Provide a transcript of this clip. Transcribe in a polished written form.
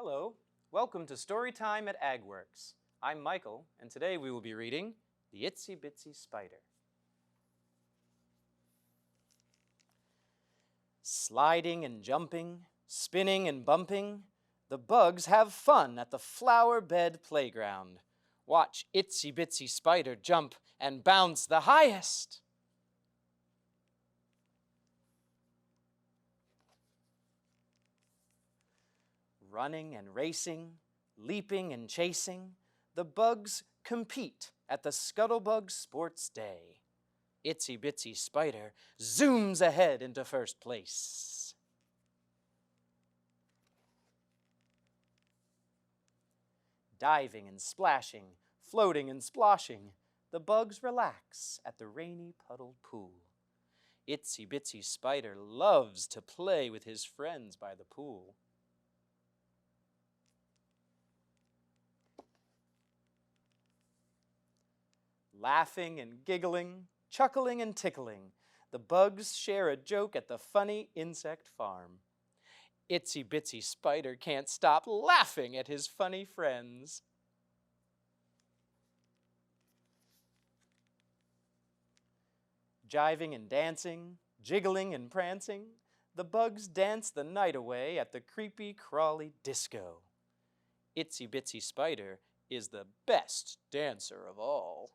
Hello, welcome to Storytime at AgWorks. I'm Michael, and today we will be reading The Itsy Bitsy Spider. Sliding and jumping, spinning and bumping, the bugs have fun at the flower bed playground. Watch Itsy Bitsy Spider jump and bounce the highest. Running and racing, leaping and chasing, the bugs compete at the Scuttlebug Sports Day. Itsy Bitsy Spider zooms ahead into first place. Diving and splashing, floating and sploshing, the bugs relax at the rainy puddled pool. Itsy Bitsy Spider loves to play with his friends by the pool. Laughing and giggling, chuckling and tickling, the bugs share a joke at the funny insect farm. Itsy Bitsy Spider can't stop laughing at his funny friends. Jiving and dancing, jiggling and prancing, the bugs dance the night away at the creepy crawly disco. Itsy Bitsy Spider is the best dancer of all.